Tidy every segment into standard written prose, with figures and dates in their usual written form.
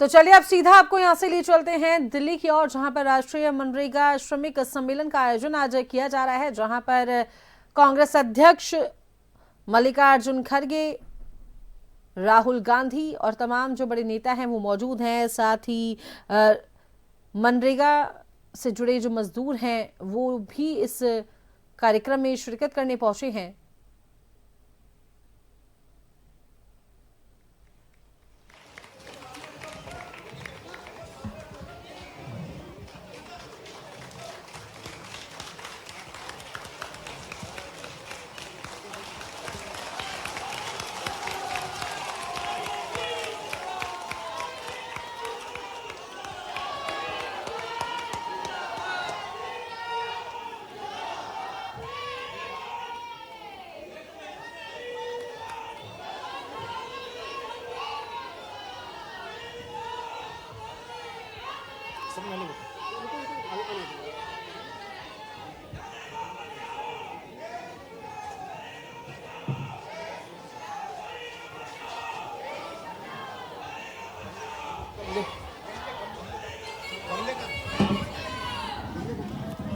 तो चलिए अब सीधा आपको यहां से ले चलते हैं दिल्ली की ओर, जहां पर राष्ट्रीय मनरेगा श्रमिक सम्मेलन का आयोजन आज किया जा रहा है, जहां पर कांग्रेस अध्यक्ष मल्लिकार्जुन खड़गे, राहुल गांधी और तमाम जो बड़े नेता हैं वो मौजूद हैं। साथ ही मनरेगा से जुड़े जो मजदूर हैं वो भी इस कार्यक्रम में शिरकत करने पहुंचे हैं।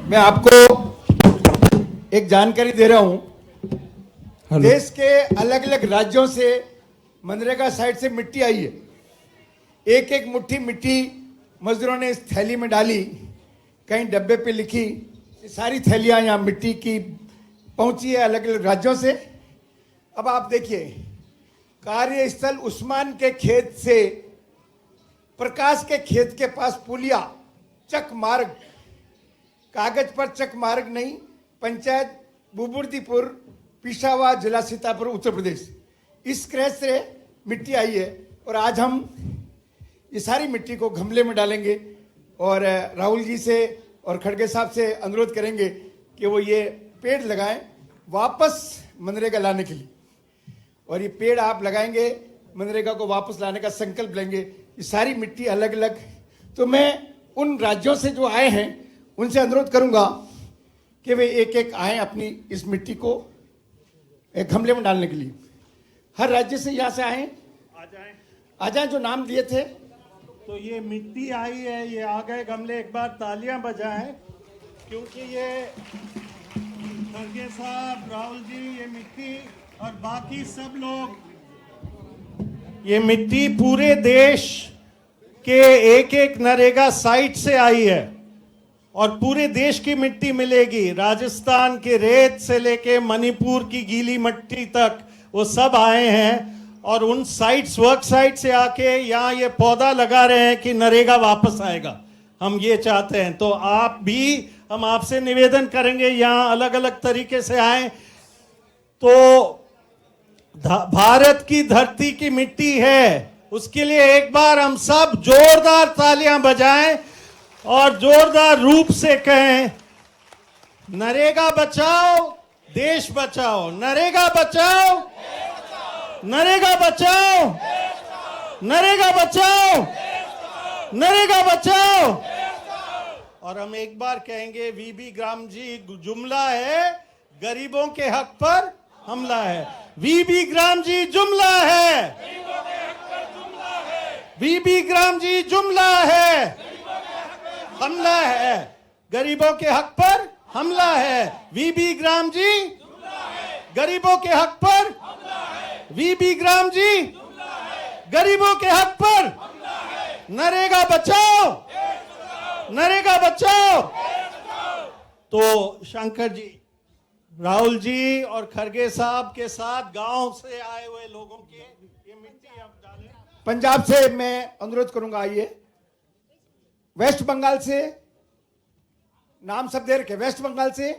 मैं आपको एक जानकारी दे रहा हूं। देश के अलग अलग राज्यों से मनरेगा साइट से मिट्टी आई है। एक एक मुट्ठी मिट्टी मजदूरों ने इस थैली में डाली, कहीं डब्बे पे लिखी। सारी थैलियां यहाँ मिट्टी की पहुंची है अलग अलग राज्यों से। अब आप देखिए, कार्यस्थल उस्मान के खेत से प्रकाश के खेत के पास पुलिया, चक मार्ग, कागज पर चक मार्ग नहीं, पंचायत बुबुर्दीपुर, पिशावा, जिला सीतापुर, उत्तर प्रदेश। इस क्रैश से मिट्टी आई है और आज हम ये सारी मिट्टी को गमले में डालेंगे और राहुल जी से और खड़गे साहब से अनुरोध करेंगे कि वो ये पेड़ लगाएं वापस मनरेगा लाने के लिए। और ये पेड़ आप लगाएंगे, मनरेगा को वापस लाने का संकल्प लेंगे। ये सारी मिट्टी अलग अलग, तो मैं उन राज्यों से जो आए हैं उनसे अनुरोध करूंगा कि वे एक एक आए अपनी इस मिट्टी को एक गमले में डालने के लिए। हर राज्य से यहाँ से आए, आ जाए जो नाम दिए थे। तो ये मिट्टी आई है, ये आ गए गमले। एक बार तालियां बजाएं, क्योंकि ये खड़गे साहब, राहुल जी, ये मिट्टी और बाकी सब लोग, ये मिट्टी पूरे देश के एक एक नरेगा साइट से आई है और पूरे देश की मिट्टी मिलेगी। राजस्थान के रेत से लेके मणिपुर की गीली मिट्टी तक वो सब आए हैं और उन साइट्स, वर्क साइट से आके यहाँ ये पौधा लगा रहे हैं कि नरेगा वापस आएगा। हम ये चाहते हैं। तो आप भी, हम आपसे निवेदन करेंगे, यहाँ अलग अलग तरीके से आए। तो भारत की धरती की मिट्टी है, उसके लिए एक बार हम सब जोरदार तालियां बजाएं और जोरदार रूप से कहें, नरेगा बचाओ, देश बचाओ। नरेगा बचाओ, नरेगा बचाओ, नरेगा बचाओ, नरेगा बचाओ। और हम एक बार कहेंगे, वीबी ग्राम जी, जुमला है, गरीबों के हक पर हमला है। वीबी ग्राम जी जुमला है, वीबी ग्राम जी जुमला है, हमला है, गरीबों के हक पर हमला है। वीबी ग्राम जी गरीबों के हक पर, वीबी ग्राम जी गरीबों के हक पर। नरेगा बचाओ, नरेगा बचाओ। तो शंकर जी, राहुल जी और खड़गे साहब के साथ गांव से आए हुए लोगों की ये मिट्टी आप डालें। पंजाब से मैं अनुरोध करूंगा, आइए। वेस्ट बंगाल से, नाम सब दे रखे, वेस्ट बंगाल से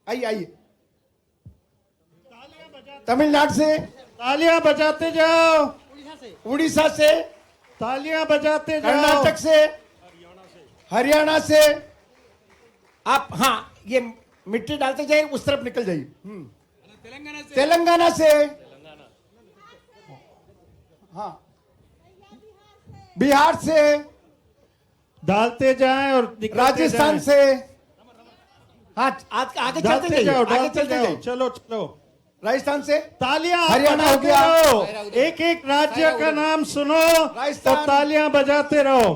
आइए, आइए। तमिलनाडु से तालियां बजाते जाओ, उड़ीसा से तालियां बजाते जाओ, कर्नाटक से, हरियाणा से। आप, हाँ, ये मिट्टी डालते जाइए, उस तरफ निकल जाइए। तेलंगाना से, हाँ, बिहार से डालते जाएं और राजस्थान से, हाँ, आगे चलते जाओ, आगे चलते जाओ। चलो चलो, राजस्थान से, तालियां आप हरियाणा हो बजाते गया, रहो। एक एक राज्य का नाम सुनो तो राजस्थान। तालियां बजाते रहो,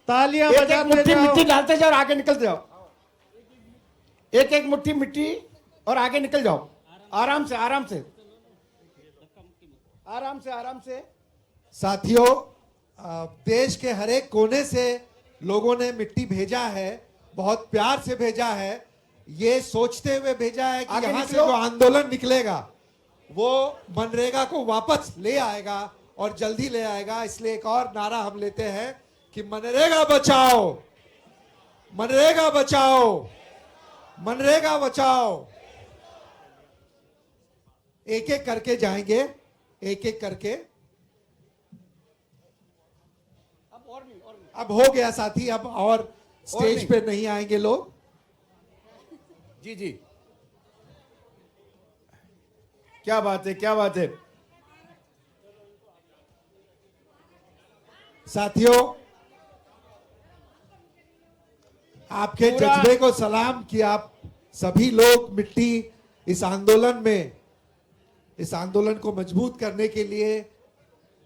तालियां एक एक बजाते मुट्ठी जाओ। मिट्टी डालते जाओ और आगे निकलते जाओ। एक एक मुट्ठी मिट्टी और आगे निकल जाओ, आराम से आराम से आराम से आराम से। साथियों, देश के हर एक कोने से लोगों ने मिट्टी भेजा है, बहुत प्यार से भेजा है, ये सोचते हुए भेजा है कि आगे यहाँ से निकलो। जो आंदोलन निकलेगा वो मनरेगा को वापस ले आएगा और जल्दी ले आएगा। इसलिए एक और नारा हम लेते हैं कि मनरेगा बचाओ, मनरेगा बचाओ, मनरेगा बचाओ। एक एक करके जाएंगे, एक एक करके। अब हो गया साथी, अब और स्टेज नहीं। पे नहीं आएंगे लोग। जी जी, क्या बात है, क्या बात है। साथियों, आपके पूरा- जज्बे को सलाम कि आप सभी लोग मिट्टी इस आंदोलन में, इस आंदोलन को मजबूत करने के लिए,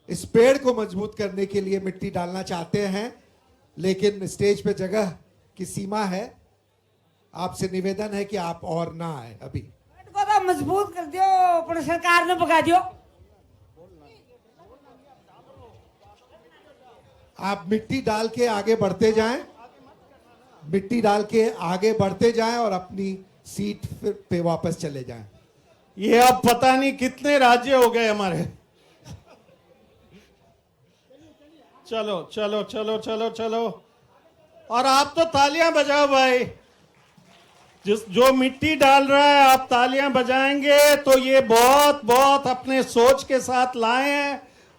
इस पेड़ को मजबूत करने के लिए मिट्टी डालना चाहते हैं, लेकिन स्टेज पे जगह की सीमा है। आपसे निवेदन है कि आप और ना आए अभी। को तो मजबूत कर दियो, पर सरकार ने भगा दियो। आप मिट्टी डाल के आगे बढ़ते जाएं, मिट्टी डाल के आगे बढ़ते जाएं और अपनी सीट पे वापस चले जाएं। ये अब पता नहीं कितने राज्य हो गए हमारे। चलो चलो चलो चलो चलो, और आप तो तालियां बजाओ भाई। जो मिट्टी डाल रहा है आप तालियां बजाएंगे तो ये बहुत बहुत अपने सोच के साथ लाए हैं।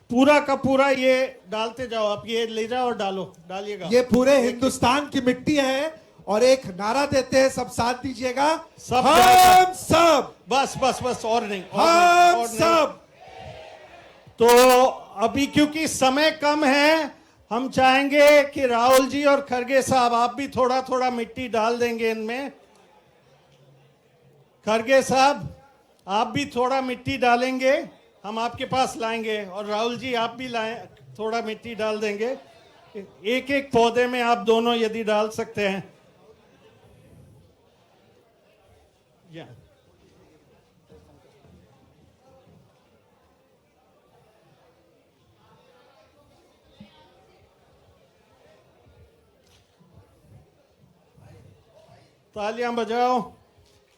पूरा का पूरा ये डालते जाओ, आप ये ले जाओ और डालो, डालिएगा। ये पूरे हिंदुस्तान की मिट्टी है और एक नारा देते हैं, सब साथ दीजिएगा। सब हम सब, बस बस बस, और नहीं, हम और नहीं। सब। तो अभी क्योंकि समय कम है, हम चाहेंगे कि राहुल जी और खरगे साहब आप भी थोड़ा थोड़ा मिट्टी डाल देंगे इनमें। खरगे साहब आप भी थोड़ा मिट्टी डालेंगे, हम आपके पास लाएंगे, और राहुल जी आप भी लाएं, थोड़ा मिट्टी डाल देंगे। एक एक पौधे में आप दोनों यदि डाल सकते हैं। या तालियां बजाओ,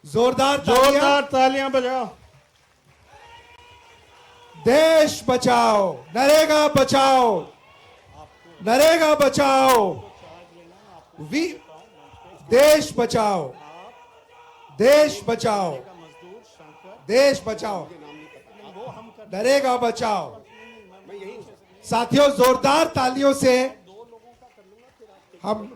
जोरदार तालियां। जोरदार तालियां बजाओ। देश बचाओ, नरेगा बचाओ, नरेगा बचाओ, देश बचाओ, देश बचाओ, देश बचाओ, नरेगा बचाओ। साथियों, जोरदार तालियों से हम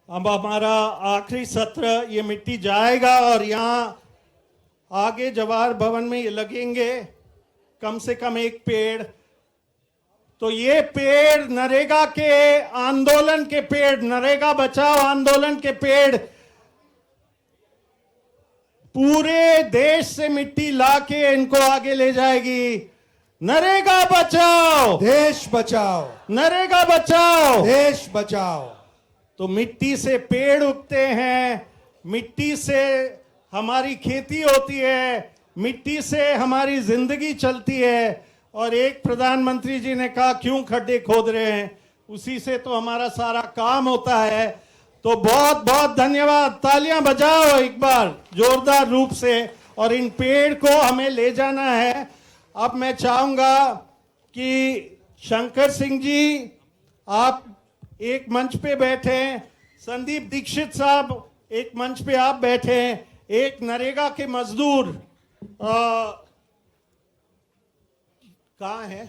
अब हमारा आखिरी सत्र, ये मिट्टी जाएगा और यहाँ आगे जवाहर भवन में ये लगेंगे कम से कम एक पेड़। तो ये पेड़ नरेगा के आंदोलन के पेड़, नरेगा बचाओ आंदोलन के पेड़, पूरे देश से मिट्टी लाके इनको आगे ले जाएगी। नरेगा बचाओ, देश बचाओ, नरेगा बचाओ, देश बचाओ। तो मिट्टी से पेड़ उगते हैं, मिट्टी से हमारी खेती होती है, मिट्टी से हमारी जिंदगी चलती है। और एक प्रधानमंत्री जी ने कहा क्यों खड्डे खोद रहे हैं, उसी से तो हमारा सारा काम होता है। तो बहुत बहुत धन्यवाद, तालियां बजाओ एक बार जोरदार रूप से। और इन पेड़ को हमें ले जाना है। अब मैं चाहूंगा कि शंकर सिंह जी आप एक मंच पे बैठे, संदीप दीक्षित साहब एक मंच पे आप बैठे, एक नरेगा के मजदूर कहाँ है,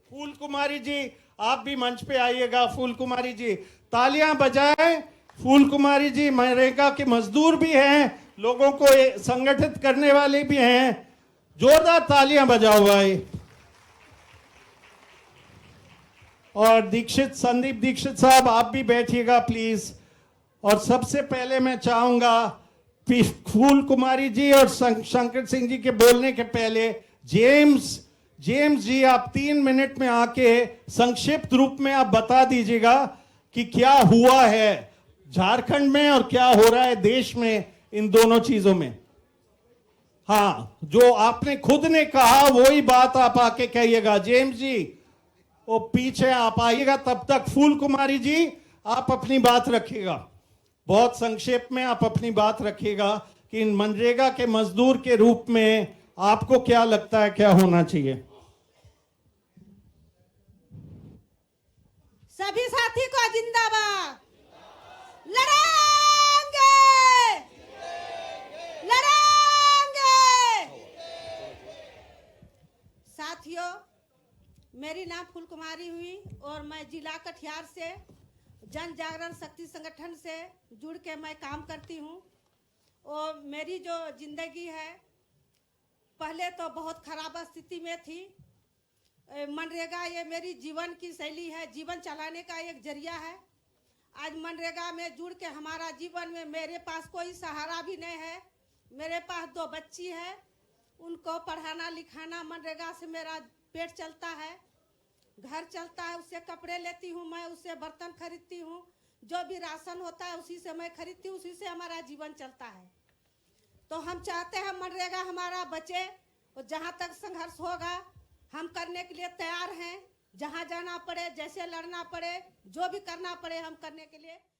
फूल कुमारी जी आप भी मंच पे आइएगा। फूल कुमारी जी तालियां बजाएं। फूल कुमारी जी नरेगा के मजदूर भी हैं, लोगों को संगठित करने वाले भी हैं। जोरदार तालियां बजाओ भाई। और दीक्षित, संदीप दीक्षित साहब आप भी बैठिएगा प्लीज। और सबसे पहले मैं चाहूंगा फूल कुमारी जी और शंकर सिंह जी के बोलने के पहले जेम्स जी आप 3 मिनट में आके संक्षिप्त रूप में आप बता दीजिएगा कि क्या हुआ है झारखंड में और क्या हो रहा है देश में इन दोनों चीजों में। हाँ, जो आपने खुद ने कहा वही बात आप आके कहिएगा। जेम्स जी वो पीछे आप आइएगा, तब तक फूल कुमारी जी आप अपनी बात रखिएगा, बहुत संक्षेप में आप अपनी बात रखिएगा कि मनरेगा के मजदूर के रूप में आपको क्या लगता है क्या होना चाहिए। सभी साथी को जिंदाबाद। लड़ेंगे लड़ेंगे। साथियों, मेरी नाम फूल कुमारी हुई और मैं जिला कटिहार से जन जागरण शक्ति संगठन से जुड़ के मैं काम करती हूँ। और मेरी जो जिंदगी है पहले तो बहुत खराब स्थिति में थी। मनरेगा ये मेरी जीवन की शैली है, जीवन चलाने का एक जरिया है। आज मनरेगा में जुड़ के हमारा जीवन में मेरे पास कोई सहारा भी नहीं है। मेरे पास 2 बच्ची है, उनको पढ़ाना लिखाना मनरेगा से मेरा पेट चलता है, घर चलता है, उससे कपड़े लेती हूँ मैं, उससे बर्तन खरीदती हूँ, जो भी राशन होता है उसी से मैं खरीदती हूँ, उसी से हमारा जीवन चलता है। तो हम चाहते हैं मनरेगा हमारा बचे और जहाँ तक संघर्ष होगा हम करने के लिए तैयार हैं। जहाँ जाना पड़े, जैसे लड़ना पड़े, जो भी करना पड़े हम करने के लिए